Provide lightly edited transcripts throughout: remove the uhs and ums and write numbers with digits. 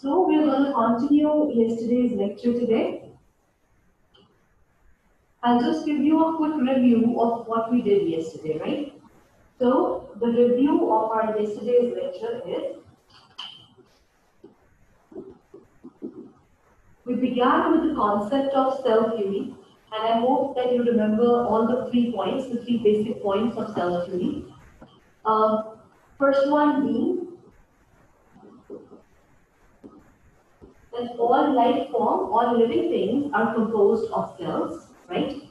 So we're going to continue yesterday's lecture today. I'll just give you a quick review of what we did yesterday, right? So the review of our yesterday's lecture is, we began with the concept of cell theory, and I hope that you remember all the 3 points, the 3 basic points of cell theory. First one being that all life form, all living things are composed of cells, right?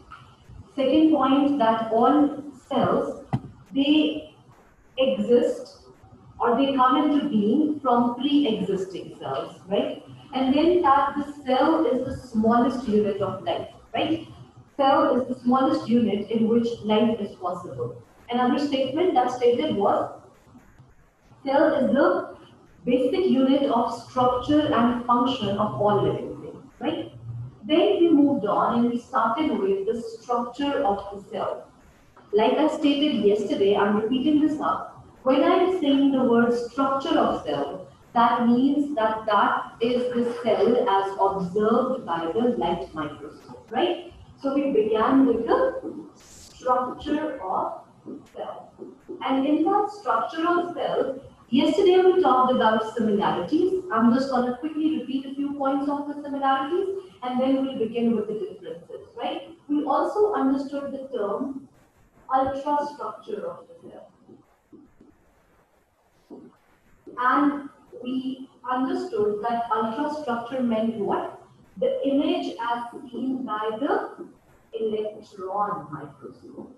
Second point, that all cells, they exist or they come into being from pre-existing cells, right? And then that the cell is the smallest unit of life, right? Cell is the smallest unit in which life is possible. Another statement that stated was, cell is the basic unit of structure and function of all living things, right? Then we moved on and we started with the structure of the cell. Like I stated yesterday, I'm repeating this up. When I'm saying the word structure of cell, that means that that is the cell as observed by the light microscope, right? So we began with the structure of cell. And in that structure of cell, yesterday we talked about similarities. I'm just going to quickly repeat a few points of the similarities and then we'll begin with the differences, right? We also understood the term ultrastructure of the cell. And we understood that ultrastructure meant what? The image as seen by the electron microscope.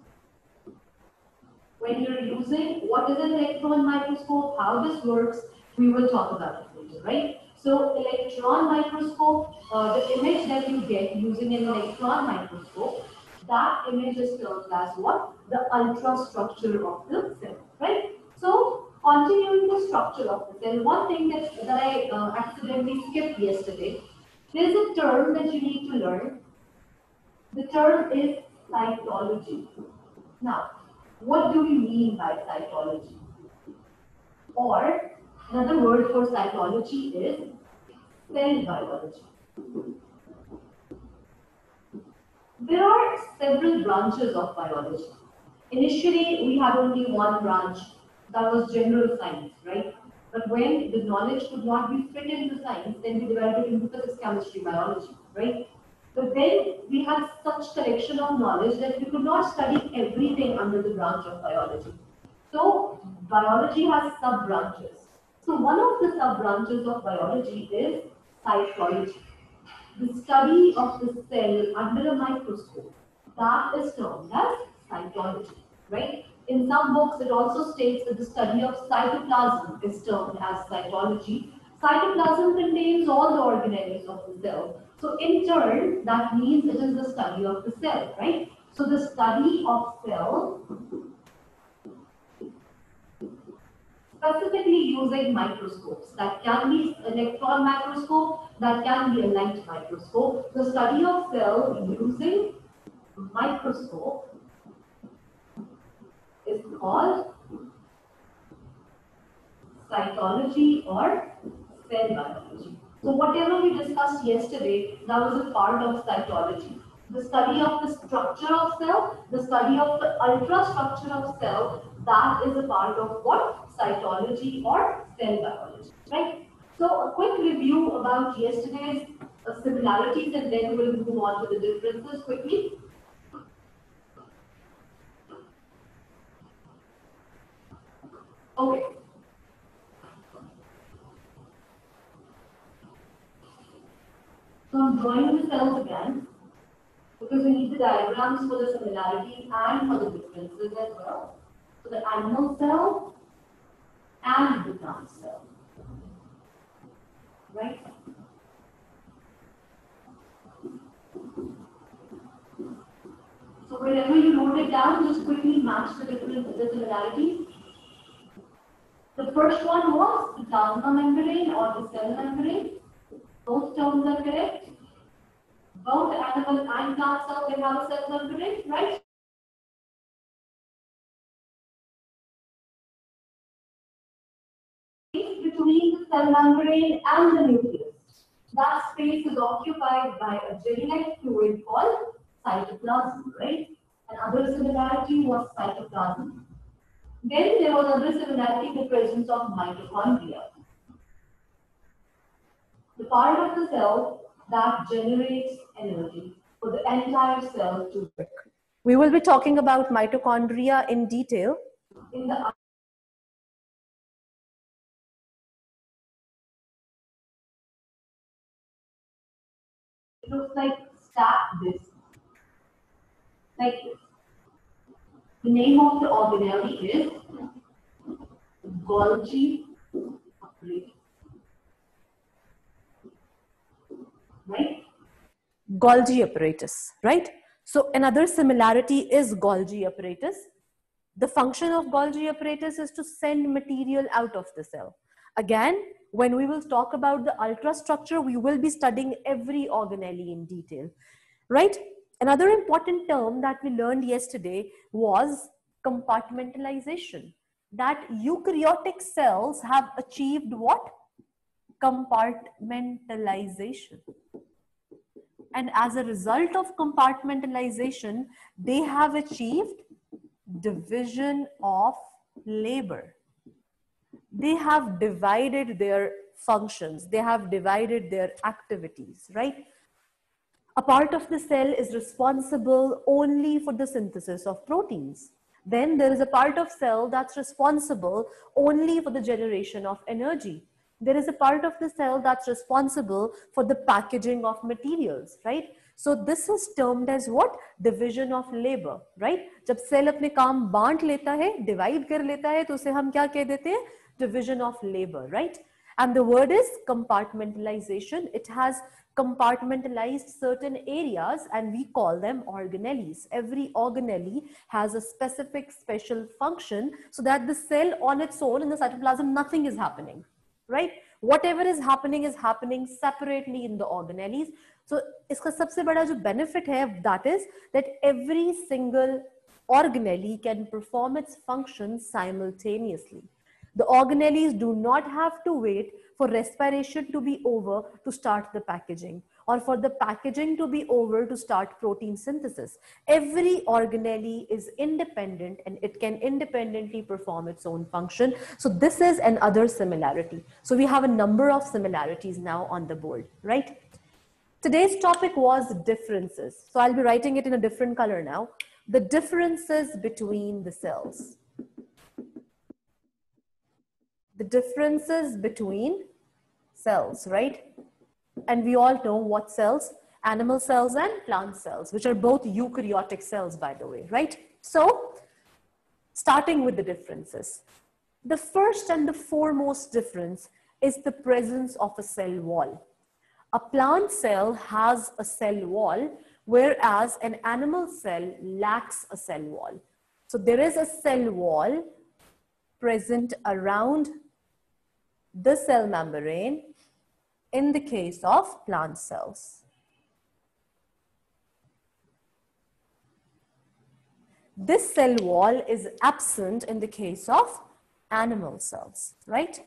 When you're using what is an electron microscope, how this works, we will talk about it later, right? So electron microscope, the image that you get using an electron microscope, that image is termed as what? The ultrastructure of the cell, right? So continuing the structure of the cell, one thing that I accidentally skipped yesterday, there's a term that you need to learn. The term is cytology. Now, what do we mean by cytology? Or another word for cytology is cell biology. There are several branches of biology. Initially, we had only one branch, that was general science, right? But when the knowledge could not be fit into science, then we divided it into physics, chemistry, biology, right? But then we had such collection of knowledge that we could not study everything under the branch of biology. So biology has sub-branches. So one of the sub-branches of biology is cytology, the study of the cell under a microscope. That is termed as cytology, right? In some books, it also states that the study of cytoplasm is termed as cytology. Cytoplasm contains all the organelles of the cell. So in turn, that means it is the study of the cell, right? So the study of cell, specifically using microscopes. That can be electron microscope, that can be a light microscope. The study of cell using microscope is called cytology or cell biology. So whatever we discussed yesterday, that was a part of cytology. The study of the structure of cell, the study of the ultrastructure of cell, that is a part of what? Cytology or cell biology, right? So a quick review about yesterday's similarities and then we'll move on to the differences quickly. Okay. So I'm drawing the cells again because we need the diagrams for the similarities and for the differences as well. So the animal cell and the plant cell, right? So whenever you wrote it down, just quickly match the similarities. The first one was the plasma membrane or the cell membrane. Both terms are correct. Both animal and plant cell, they have a cell membrane, right? Between the cell membrane and the nucleus. That space is occupied by a jelly-like fluid called cytoplasm, right? Another similarity was cytoplasm. Then there was another similarity, the presence of mitochondria, the part of the cell that generates energy for the entire cell to work. We will be talking about mitochondria in detail in the it looks like stack this, like this. The name of the organelle is Golgi apparatus, right? Golgi apparatus, right? So another similarity is Golgi apparatus. The function of Golgi apparatus is to send material out of the cell. Again, when we will talk about the ultrastructure, we will be studying every organelle in detail, right? Another important term that we learned yesterday was compartmentalization. That eukaryotic cells have achieved what? Compartmentalization. And as a result of compartmentalization, they have achieved division of labor. They have divided their functions. They have divided their activities, right? A part of the cell is responsible only for the synthesis of proteins. Then there is a part of cell that's responsible only for the generation of energy. There is a part of the cell that's responsible for the packaging of materials, right? So this is termed as what? Division of labor, right? जब cell अपने काम बांट लेता है, divide कर लेता है, तो उसे हम क्या कह देते हैं? Division of labor, right? And the word is compartmentalization. It has compartmentalized certain areas and we call them organelles. Every organelle has a specific special function so that the cell on its own in the cytoplasm, nothing is happening, right? Whatever is happening separately in the organelles. So iska sabse bada jo benefit hai, that is that every single organelle can perform its function simultaneously. The organelles do not have to wait for respiration to be over to start the packaging or for the packaging to be over to start protein synthesis. Every organelle is independent and it can independently perform its own function. So this is another similarity. So we have a number of similarities now on the board, right? Today's topic was differences. So I'll be writing it in a different color now. The differences between the cells. The differences between cells, right? And we all know what cells? Animal cells and plant cells, which are both eukaryotic cells, by the way, right? So, starting with the differences. The first and the foremost difference is the presence of a cell wall. A plant cell has a cell wall, whereas an animal cell lacks a cell wall. So there is a cell wall present around the cell membrane in the case of plant cells. This cell wall is absent in the case of animal cells, right?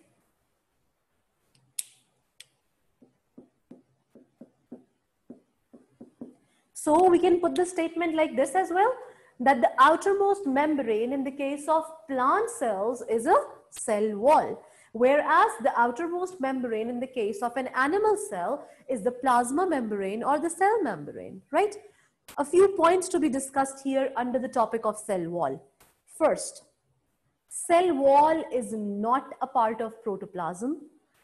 So we can put the statement like this as well, that the outermost membrane in the case of plant cells is a cell wall, whereas the outermost membrane in the case of an animal cell is the plasma membrane or the cell membrane, right? A few points to be discussed here under the topic of cell wall. First, cell wall is not a part of protoplasm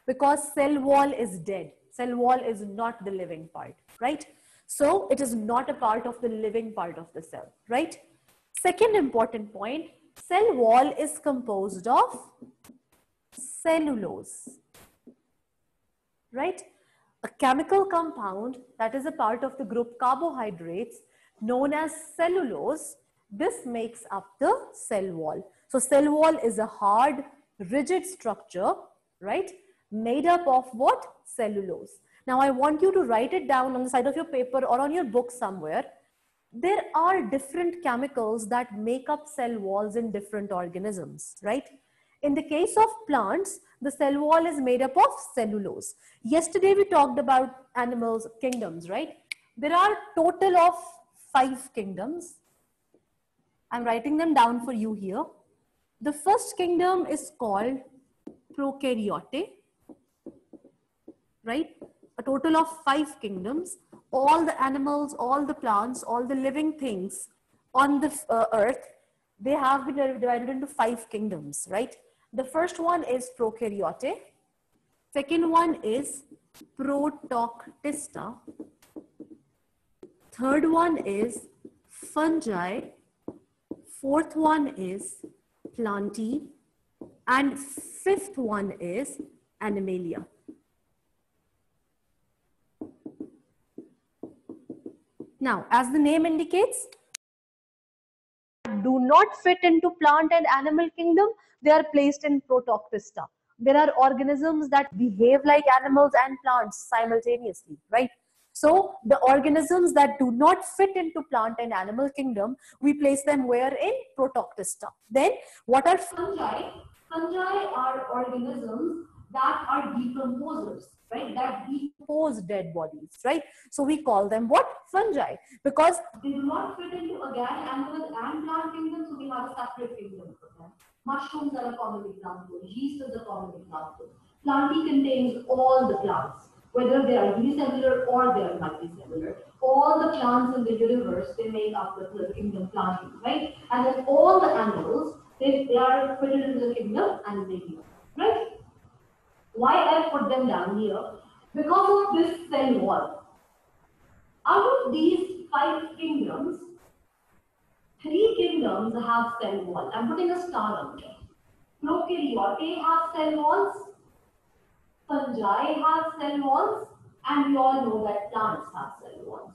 because cell wall is dead. Cell wall is not the living part, right? So it is not a part of the living part of the cell, right? Second important point, cell wall is composed of cellulose, right? A chemical compound that is a part of the group carbohydrates known as cellulose. This makes up the cell wall. So cell wall is a hard, rigid structure, right? Made up of what? Cellulose. Now I want you to write it down on the side of your paper or on your book somewhere. There are different chemicals that make up cell walls in different organisms, right? In the case of plants, The cell wall is made up of cellulose. Yesterday we talked about animals kingdoms, right? There are total of 5 kingdoms. I'm writing them down for you here. The first kingdom is called prokaryote, right? A total of 5 kingdoms. All the animals, all the plants, all the living things on the earth, they have been divided into 5 kingdoms, right? The first one is prokaryote. Second one is protoctista. Third one is fungi. Fourth one is plantae. And fifth one is Animalia. Now, as the name indicates, do not fit into plant and animal kingdom, they are placed in Protoctista. There are organisms that behave like animals and plants simultaneously, right? So the organisms that do not fit into plant and animal kingdom, we place them where? In Protoctista. Then what are fungi? Fungi are organisms that are decomposers, right? That decompose dead bodies, right? So we call them what? Fungi, because they do not fit into again animal and plant kingdom, so we have a separate kingdom for them. Mushrooms are a common example. Yeast is a common example. Plantae contains all the plants, whether they are unicellular or they are multicellular. All the plants in the universe, they make up the kingdom Plantae, right? And then all the animals, they are fitted into the kingdom Animalia, right? Why I put them down here? Because of this cell wall. Out of these 5 kingdoms, 3 kingdoms have cell wall. I'm putting a star on it. Prokaryote have cell walls, fungi have cell walls, and we all know that plants have cell walls.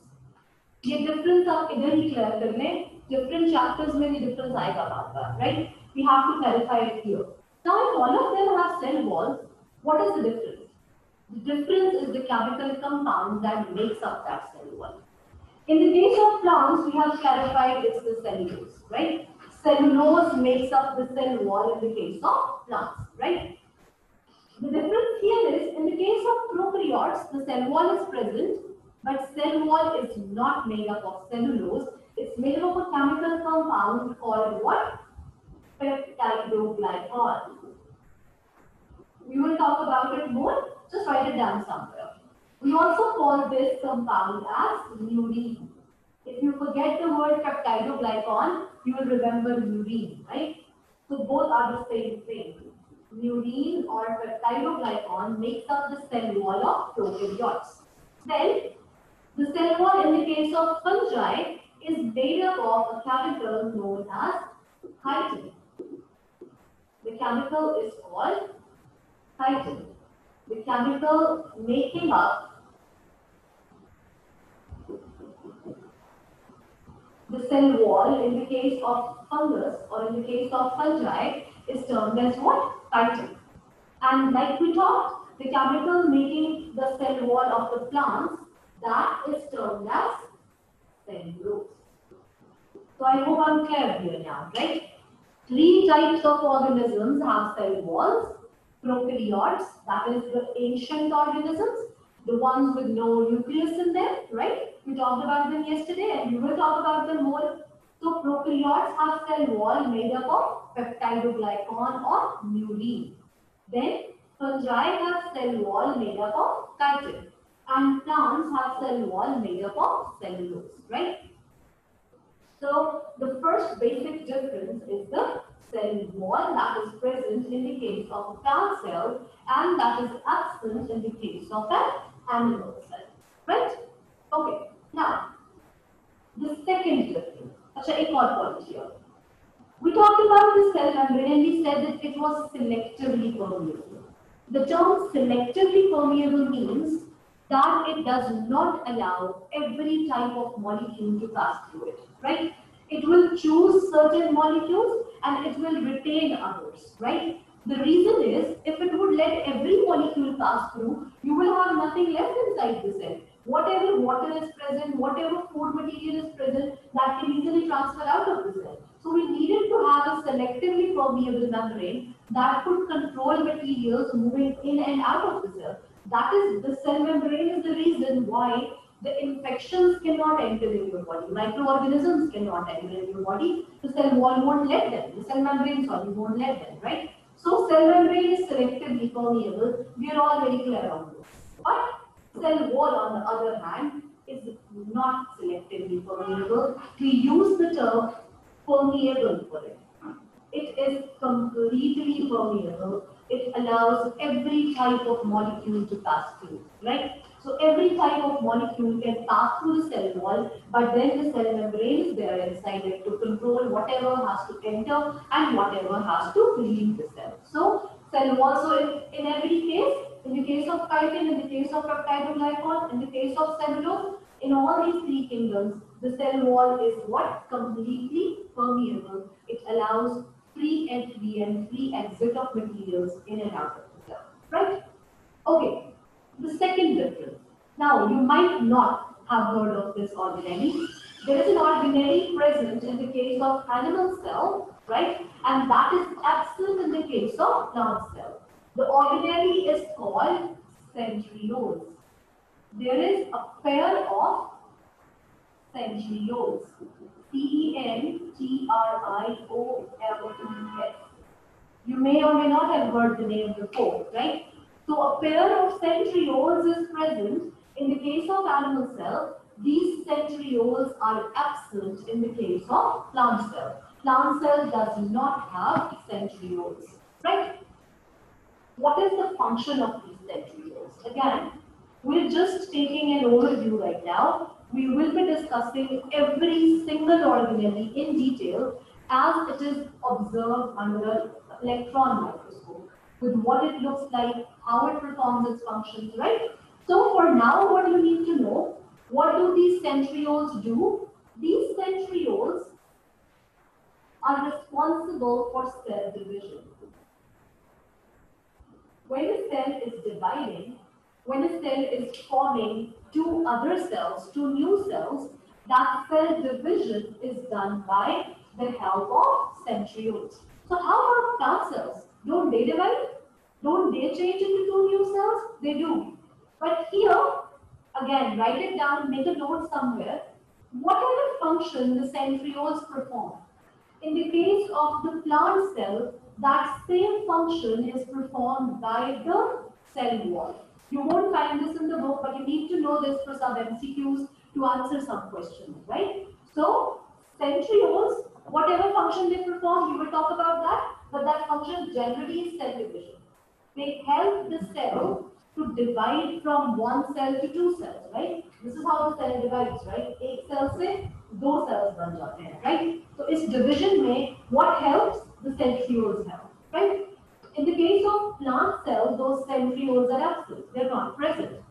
ये difference आप इधर ही clear कर लें. Different chapters में ये difference आएगा बार-बार, right? We have to clarify it here. Now, if all of them have cell walls, what is the difference? The difference is the chemical compound that makes up that cell wall. In the case of plants, we have clarified it's the cellulose, right? Cellulose makes up the cell wall in the case of plants, right? The difference here is, in the case of prokaryotes, the cell wall is present, but cell wall is not made up of cellulose. It's made up of a chemical compound called what? Peptidoglycol. We will talk about it more. Just write it down somewhere. We also call this compound as murine. If you forget the word peptidoglycan, you will remember murine, right? So both are the same thing. Murine or peptidoglycan makes up the cell wall of prokaryotes. Then, the cell wall in the case of fungi is made up of a chemical known as chitin. The chemical is called chitin. The chemical making up the cell wall in the case of fungus or in the case of fungi is termed as what? Chitin. And like we talked, the chemical making the cell wall of the plants, that is termed as cellulose. So I hope I'm clear here now, right? 3 types of organisms have cell walls. Prokaryotes, that is the ancient organisms, the ones with no nucleus in them, right? We talked about them yesterday and we will talk about them more. So prokaryotes have cell wall made up of peptidoglycan or murine. Then fungi have cell wall made up of chitin. And plants have cell wall made up of cellulose, right? So the first basic difference is the cell wall that is present in the case of a plant cell and that is absent in the case of an animal cell, right? Okay, now the second difference. Acha, ek aur point here. We talked about the cell membrane and we said that it was selectively permeable. The term selectively permeable means that it does not allow every type of molecule to pass through it, right? It will choose certain molecules and it will retain others, right? The reason is, if it would let every molecule pass through, you will have nothing left inside the cell. Whatever water is present, whatever food material is present, that can easily transfer out of the cell. So we needed to have a selectively permeable membrane that could control materials moving in and out of the cell. That is, the cell membrane is the reason why the infections cannot enter in your body. Microorganisms cannot enter in your body. The cell wall won't let them. The cell membrane, sorry, won't let them, right? So cell membrane is selectively permeable. We are all very clear on this. But cell wall, on the other hand, is not selectively permeable. We use the term permeable for it. It is completely permeable. It allows every type of molecule to pass through, right? So every type of molecule can pass through the cell wall, but then the cell membrane is there inside it to control whatever has to enter and whatever has to leave the cell. So cell wall, so in every case, in the case of chitin, in the case of peptidoglycan, in the case of cellulose, in all these three kingdoms, the cell wall is what? Completely permeable. It allows free entry and free exit of materials in and out of the cell. Right? Okay. The second difference. Now, you might not have heard of this organelle. There is an organelle present in the case of animal cell, right? And that is absent in the case of plant cell. The organelle is called centrioles. There is a pair of centrioles. centrioles. You may or may not have heard the name before, right? So a pair of centrioles is present in the case of animal cell. These centrioles are absent in the case of plant cell. Plant cell does not have centrioles, right? What is the function of these centrioles? Again, we're just taking an overview right now. We will be discussing every single organelle in detail as it is observed under an electron microscope, with what it looks like, how it performs its functions, right? So for now, what you need to know, what do these centrioles do? These centrioles are responsible for cell division. When a cell is dividing, when a cell is forming two other cells, two new cells, that cell division is done by the help of centrioles. So how about plant cells? Don't they divide? Don't they change into two new cells? They do. But here, again, write it down, make a note somewhere. Whatever function the centrioles perform, in the case of the plant cell, that same function is performed by the cell wall. You won't find this in the book, but you need to know this for some MCQs to answer some questions, right? So, centrioles, whatever function they perform, we will talk about that, but that function generally is cell division. They help the cell to divide from one cell to two cells, right? This is how the cell divides, right? एक cell से दो cells बन जाते हैं, right? So इस division में what helps? The centrioles help, right? In the case of plant cells, those centrioles are absent; they're not present.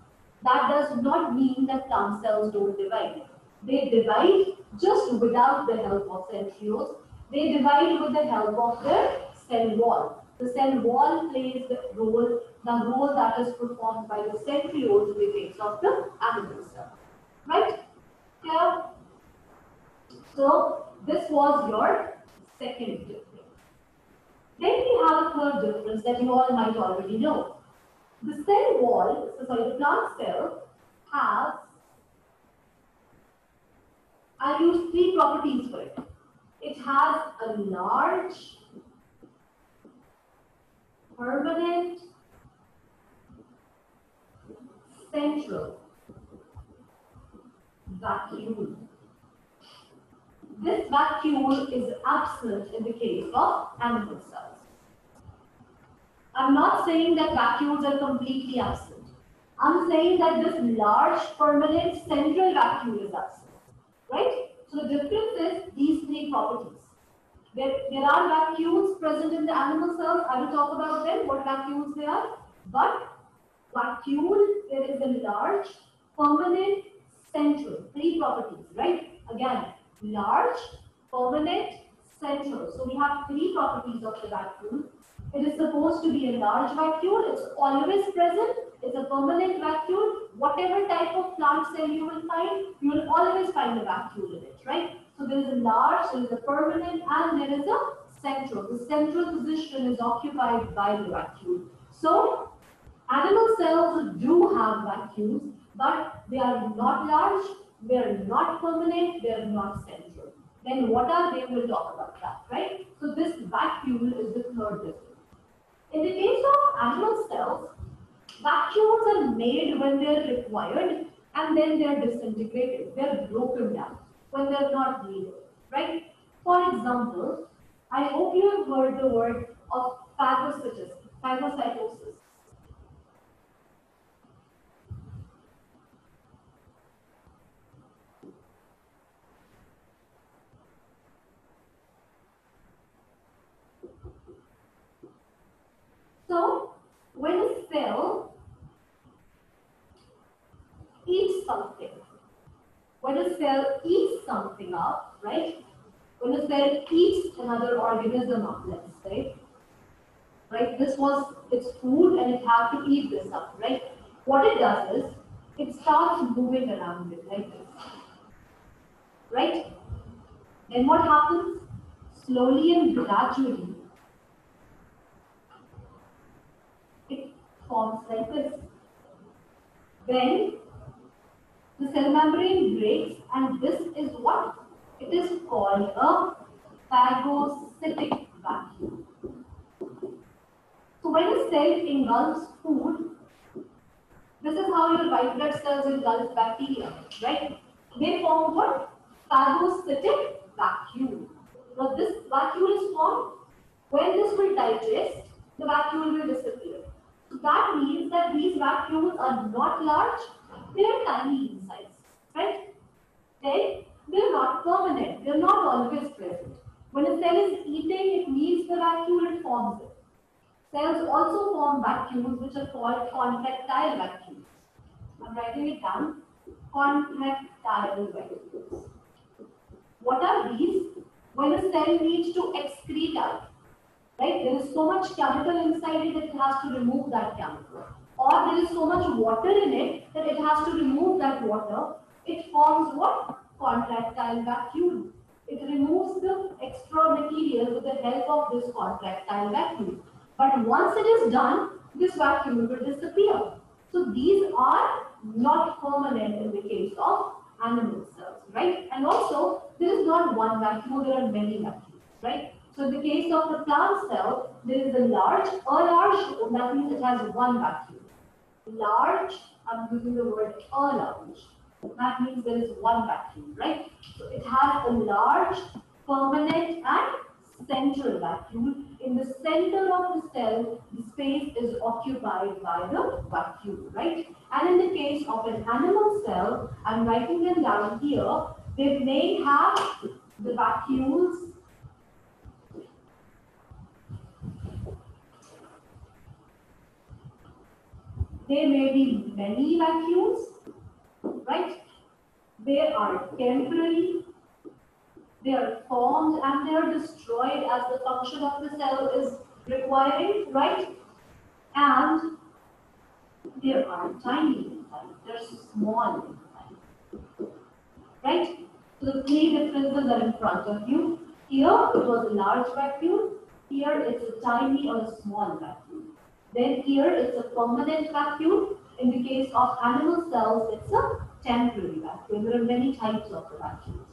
That does not mean that plant cells don't divide. They divide just without the help of centrioles. They divide with the help of their cell wall. The cell wall plays the role that is performed by the centrioles in the case of the animal cell. Right? Clear? So this was your second difference. Then we have a third difference that you all might already know. The cell wall, the plant cell has, I'll use three properties for it. It has a large, permanent, central vacuole. This vacuole is absent in the case of animal cells. I'm not saying that vacuoles are completely absent. I'm saying that this large, permanent, central vacuole is absent. Right? So the difference is these three properties. There are vacuoles present in the animal cells. I will talk about them, what vacuoles they are. But vacuole, there is a large, permanent, central. Three properties, right? Again, large, permanent, central. So we have three properties of the vacuole. It is supposed to be a large vacuole. It's always present. It's a permanent vacuole. Whatever type of plant cell you will find, you will always find a vacuole in it, right? So there is a large, there is a permanent, and there is a central. The central position is occupied by the vacuole. So animal cells do have vacuoles, but they are not large, they are not permanent, they are not central. Then what are they? We'll talk about that, right? So this vacuole is the third difference. In the case of animal cells, vacuoles are made when they are required and then they are disintegrated. They are broken down when they are not needed, right? For example, I hope you have heard the word of phagocytosis. So, when a cell eats something, when a cell eats something up, right? When a cell eats another organism up, let's say, right? This was its food and it had to eat this up, right? What it does is, it starts moving around it like this, right? Then what happens? Slowly and gradually, it forms like this. Then the cell membrane breaks, and this is what? It is called a phagocytic vacuum. So when a cell engulfs food, this is how your white blood cells engulf bacteria, right? They form what? Phagocytic vacuole. Now this vacuole is formed when this will digest, the vacuole will disappear. So that means that these vacuoles are not large, they are tiny in size, right? Then they are not permanent, they are not always present. When a cell is eating, it needs the vacuole, it forms it. Cells also form vacuoles which are called contractile vacuoles. I'm writing it down. Contractile vacuoles. What are these? When a cell needs to excrete out, right? There is so much chemical inside it that it has to remove that chemical. Or there is so much water in it that it has to remove that water. It forms what? Contractile vacuole. It removes the extra material with the help of this contractile vacuole. But once it is done, this vacuole will disappear. So these are not permanent in the case of animal cells, right? And also, there is not one vacuole, there are many vacuoles, right? So in the case of the plant cell, there is a large, that means it has one vacuole. Large, I'm using the word a large. That means there is one vacuole, right? So it has a large, permanent, and central vacuole. In the center of the cell, the space is occupied by the vacuole, right? And in the case of an animal cell, I'm writing them down here, they may have the vacuoles. There may be many vacuoles, right? They are temporary, they are formed and they are destroyed as the function of the cell is requiring, right? And they are tiny in size, they're small in size, right? So the three differences are in front of you. Here it was a large vacuole, here it's a tiny or a small vacuole. Then here it's a permanent vacuole. In the case of animal cells, it's a temporary vacuole. There are many types of the vacuoles.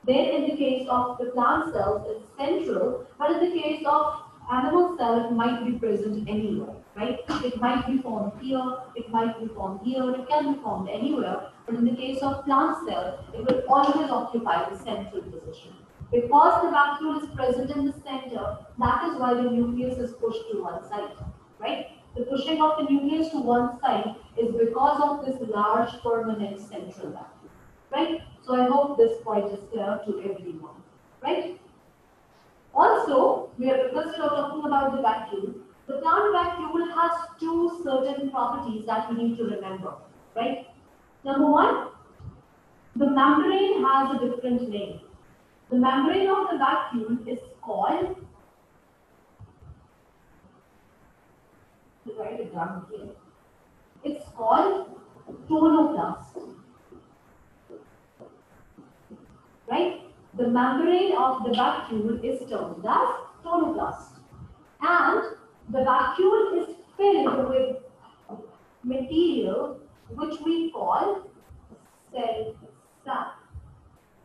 Then in the case of the plant cells, it's central, but in the case of animal cell, it might be present anywhere, right? It might be formed here, it might be formed here, it can be formed anywhere, but in the case of plant cell, it will always occupy the central position. Because the vacuole is present in the center, that is why the nucleus is pushed to one side, right? The pushing of the nucleus to one side is because of this large permanent central vacuole, right? So I hope this point is clear to everyone, right? Also, because we are talking about the vacuole, the plant vacuole has two certain properties that we need to remember, right? Number one, the membrane has a different name. The membrane of the vacuole is called, write it down here. It's called tonoplast, right? The membrane of the vacuole is termed as chloroplast. And the vacuole is filled with material which we call cell sap.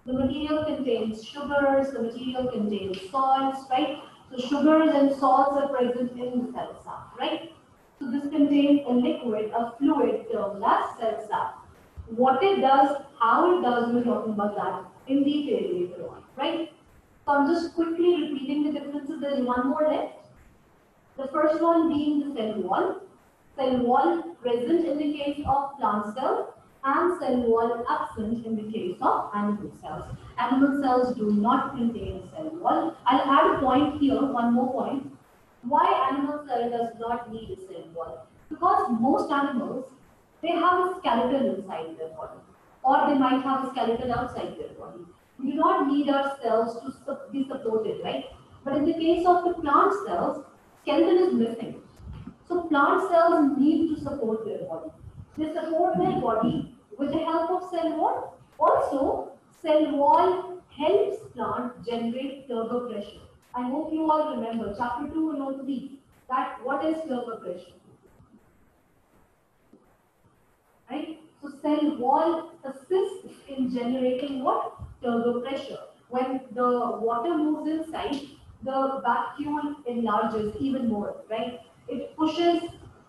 The material contains sugars, the material contains salts, right? So sugars and salts are present in the cell sap, right? So this contains a liquid, a fluid termed as cell sap. What it does, how it does, we're talking about that in detail later on, right? So I'm just quickly repeating the differences. There's one more left. The first one being the cell wall. Cell wall present in the case of plant cells and cell wall absent in the case of animal cells. Animal cells do not contain a cell wall. I'll add a point here, one more point. Why animal cell does not need a cell wall? Because most animals, they have a skeleton inside their body, or they might have a skeleton outside their body. We do not need our cells to be supported, right? But in the case of the plant cells, skeleton is missing. So plant cells need to support their body. They support their body with the help of cell wall. Also, cell wall helps plant generate turbo pressure. I hope you all remember chapter 2 note 3 that what is turbo pressure? Right? So cell wall assists in generating what? Turbo pressure. When the water moves inside, the vacuole enlarges even more, right? It pushes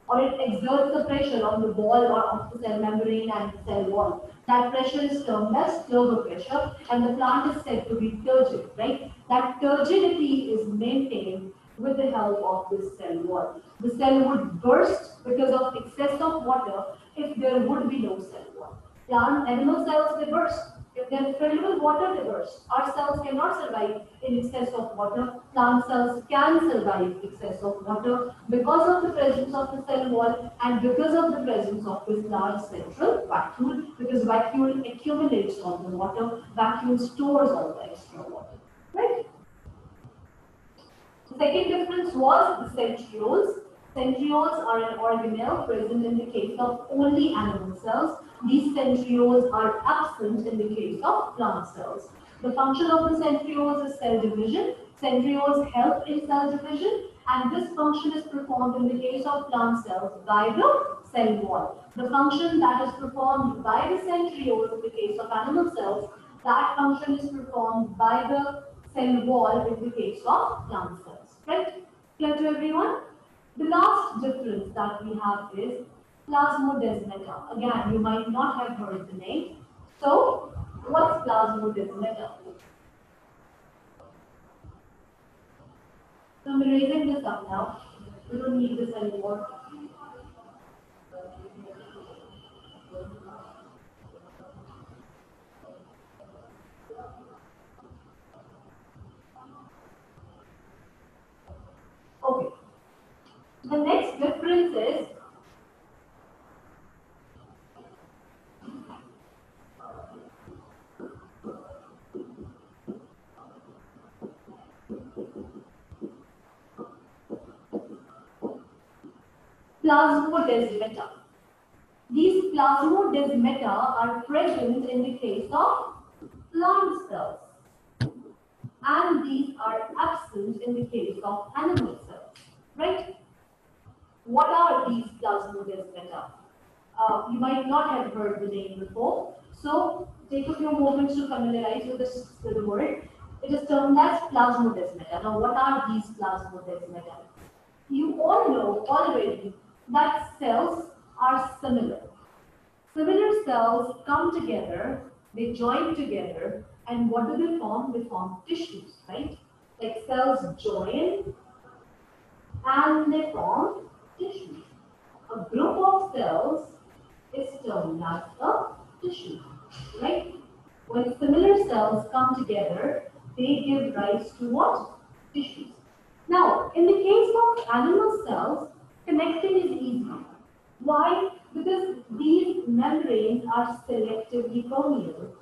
or it exerts the pressure on the wall or of the cell membrane and the cell wall. That pressure is termed as turbo pressure, and the plant is said to be turgid, right? That turgidity is maintained with the help of this cell wall. The cell would burst because of excess of water if there would be no cell wall. Plant animal cells, they burst. If they're filled with water, they burst. Our cells cannot survive in excess of water. Plant cells can survive excess of water because of the presence of the cell wall and because of the presence of this large central vacuole, because vacuole accumulates all the water, vacuole stores all the extra water. Right? The second difference was the centrioles. Centrioles are an organelle present in the case of only animal cells. These centrioles are absent in the case of plant cells. The function of the centrioles is cell division. Centrioles help in cell division, and this function is performed in the case of plant cells by the cell wall. The function that is performed by the centrioles in the case of animal cells, that function is performed by the cell wall in the case of plant cells. Right? Clear to everyone? The last difference that we have is plasmodesmata. Again, you might not have heard the name. So, what's plasmodesmata? So, I'm erasing this up now. We don't need this anymore. Okay. The next difference is plasmodesmata. These plasmodesmata are present in the case of plant cells, and these are absent in the case of animal cells. Right? What are these plasmodesmata? You might not have heard the name before, so take a few moments to familiarize with the word. It is termed as plasmodesmata. Now, what are these plasmodesmata? You all know already that cells are similar. Similar cells come together, they join together, and what do they form? They form tissues, right? Like cells join and they form tissues. A group of cells is termed as a tissue, right? When similar cells come together, they give rise to what? Tissues. Now, in the case of animal cells, connecting is easy. Why? Because these membranes are selectively permeable.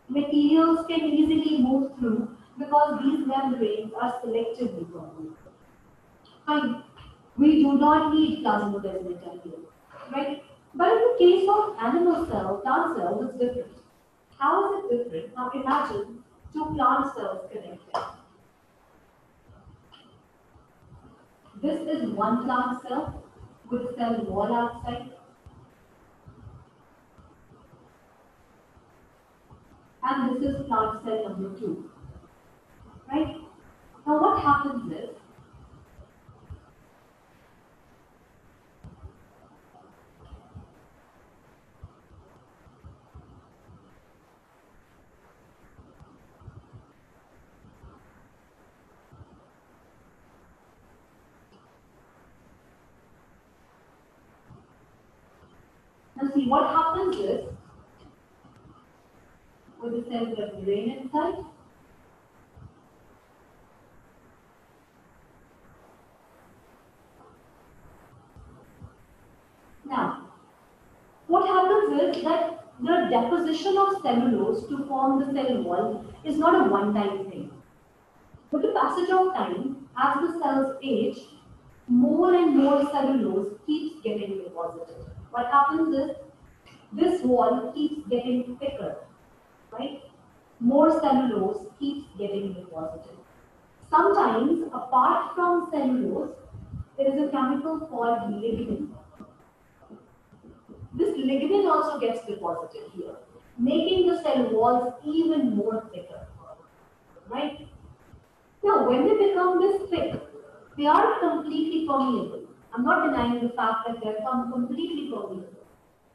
Materials can easily move through because these membranes are selectively permeable. Fine. We do not need plasmodesmata here, right? But in the case of animal cell, plant cells, it's different. How is it different? Now imagine two plant cells connected. This is one plant cell with cell wall outside. And this is plant cell number 2. Right? Now what happens is, now see what happens is, with the cell membrane inside, now what happens is that the deposition of cellulose to form the cell wall is not a one-time thing. With the passage of time, as the cells age, more and more cellulose keeps getting deposited. What happens is, this wall keeps getting thicker, right? More cellulose keeps getting deposited. Sometimes, apart from cellulose, there is a chemical called lignin. This lignin also gets deposited here, making the cell walls even more thicker, right? Now, when they become this thick, they are completely permeable. I'm not denying the fact that they're completely permeable.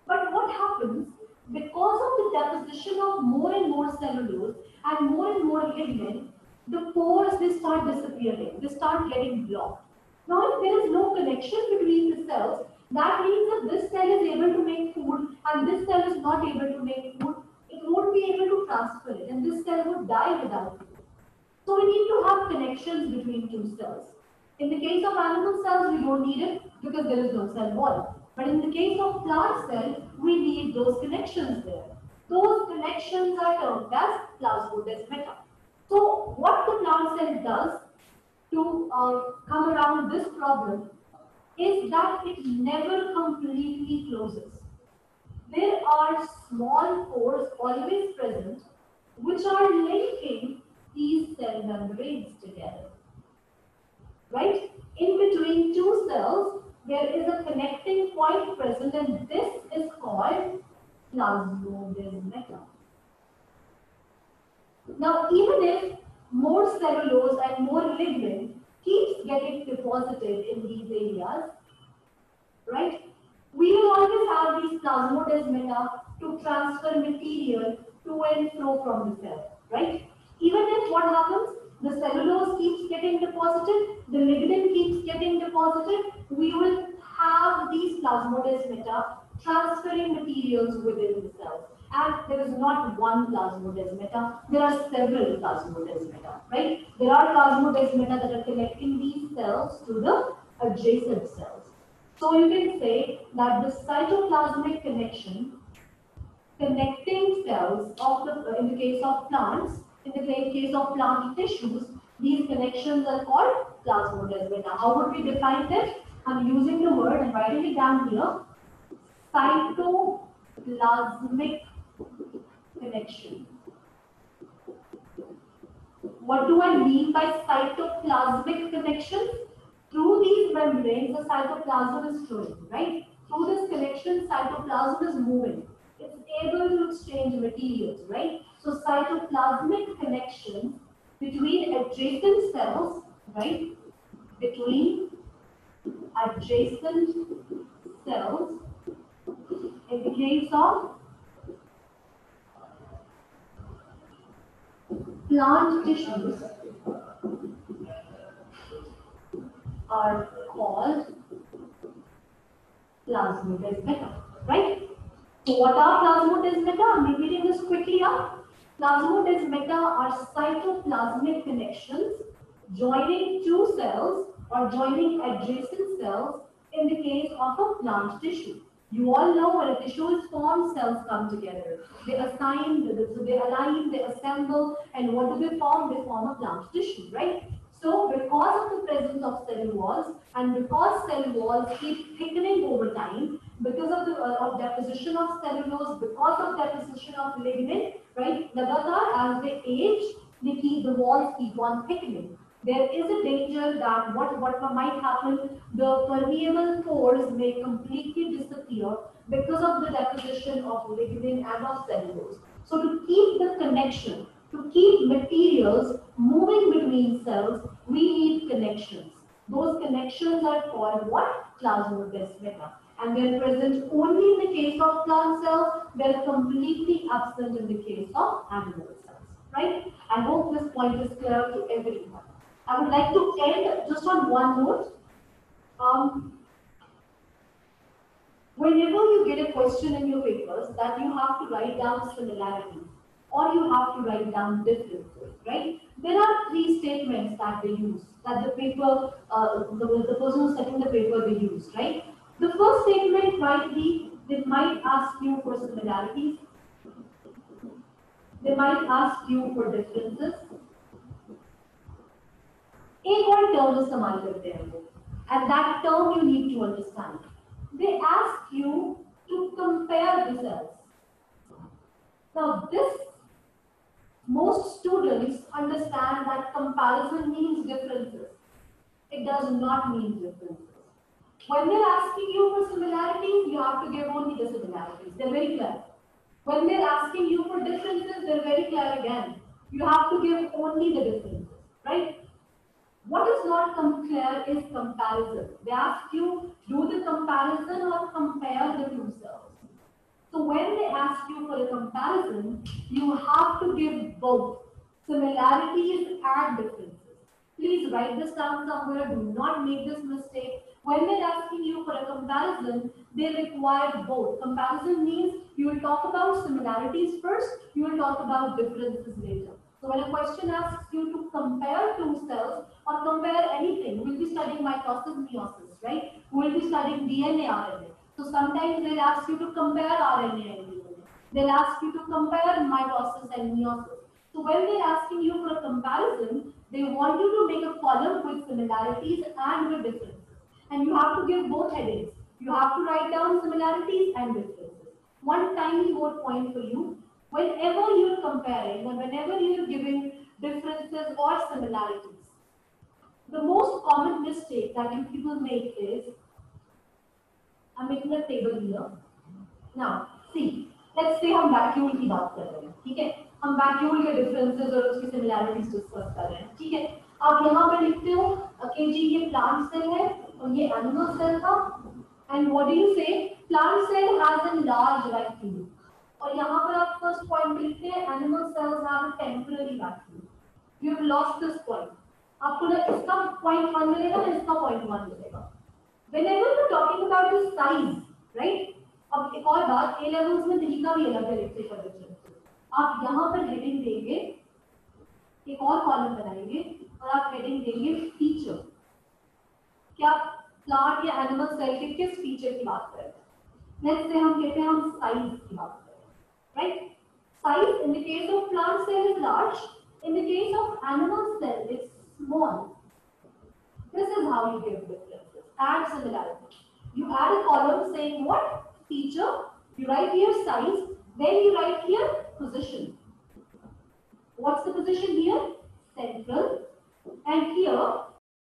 But what happens, because of the deposition of more and more cellulose and more lignin, the pores, they start disappearing. They start getting blocked. Now, if there is no connection between the cells, that means that this cell is able to make food and this cell is not able to make food. It won't be able to transfer it, and this cell would die without food. So we need to have connections between two cells. In the case of animal cells, we don't need it because there is no cell wall. But in the case of plant cell, we need those connections there. Those connections are termed as plasmodesmata. So what the plant cell does to come around this problem is that it never completely closes. There are small pores always present which are linking these cell membranes together. Right? In between two cells, there is a connecting point present, and this is called plasmodesmata. Now, even if more cellulose and more lignin keeps getting deposited in these areas, right? We will always have these plasmodesmata to transfer material to and fro from the cell, right? Even if what happens, the cellulose keeps getting deposited, the lignin keeps getting deposited, we will have these plasmodesmata transferring materials within the cells. And there is not one plasmodesmata, there are several plasmodesmata, right? There are plasmodesmata that are connecting these cells to the adjacent cells. So you can say that the cytoplasmic connection connecting cells of the, in the case of plants, in the case of plant tissues, these connections are called plasmodesmata. How would we define this? I'm using the word and writing it down here. Cytoplasmic connection. What do I mean by cytoplasmic connection? Through these membranes, the cytoplasm is flowing, right? Through this connection, cytoplasm is moving. It's able to exchange materials, right? So cytoplasmic connections between adjacent cells, right? Between adjacent cells in the case of plant tissues are called plasmodesmata, right? So what are plasmodesmata? I'm repeating this quickly up. Plasmodesmata are cytoplasmic connections joining two cells or joining adjacent cells in the case of a plant tissue. You all know when a tissue is formed, cells come together. They assign, they align, they assemble, and what do they form? They form a plant tissue, right? So because of the presence of cell walls and because cell walls keep thickening over time, because of the deposition of cellulose, because of deposition of lignin, right? Lagatar, as they age, the walls keep on thickening. There is a danger that what might happen, the permeable pores may completely disappear because of the deposition of lignin and of cellulose. So to keep the connection, to keep materials moving between cells, we need connections. Those connections are called what? Plasmodesmata. And they are present only in the case of plant cells, they are completely absent in the case of animal cells. Right? I hope this point is clear to everyone. I would like to end just on one note. Whenever you get a question in your papers that you have to write down similarities or you have to write down differences, right? There are three statements that they use, that the paper, the person who's setting the paper they use, right? The first statement might be, they might ask you for similarities, they might ask you for differences. एक और term इस्तेमाल करते हैं वो, and that term you need to understand. They ask you to compare the cells. Now this, most students understand that comparison means differences. It does not mean differences. When they're asking you for similarities, you have to give only the similarities. They're very clear. When they're asking you for differences, they're very clear again. You have to give only the differences, right? What is not clear is comparison. They ask you, do the comparison or compare the two cells. So when they ask you for a comparison, you have to give both similarities and differences. Please write this down somewhere. Do not make this mistake. When they're asking you for a comparison, they require both. Comparison means you will talk about similarities first, you will talk about differences later. So when a question asks you to compare two cells or compare anything, we'll be studying mitosis, meiosis, right? We'll be studying DNA, RNA. So sometimes they'll ask you to compare RNA and DNA. They'll ask you to compare mitosis and meiosis. So when they're asking you for a comparison, they want you to make a column with similarities and with differences. And you have to give both headings. You have to write down similarities and differences. One tiny more point for you. Whenever you're comparing or whenever you're giving differences or similarities, the most common mistake that you people make is, I'm making a table here. Now, see, let's say हम vacuole की बात कर रहे हैं, ठीक है? हम vacuole के differences और उसकी similarities discuss कर रहे हैं, ठीक है? आप यहाँ पे लिखते हो कि जी ये plant cell है और ये animal cell था, and what do you say? Plant cell has a large vacuole. और यहाँ पर आप first point लिखते हैं animal cells have a temporary vacuole. You have lost this point. आपको ना इसका point 1 मिलेगा ना इसका point 1 मिलेगा. Whenever you're talking about the size, right? अब एक और बात, A levels में दिल्ली का भी अलग है लिटरेचर डिफरेंस. आप यहाँ पर हेडिंग देंगे, एक और कॉलम बनाएंगे और आप हेडिंग देंगे फीचर. क्या प्लांट या एनिमल सेल के किस फीचर की बात कर रहे हैं? नेक्स्ट से हम कहते हैं हम साइज की बात कर रहे हैं, right? Size in the case of plant cell is large. In the case of animal cell, it's small. This is how you give differences. Add similarity. You add a column saying what? Feature. You write here size. Then you write here position. What's the position here? Central. And here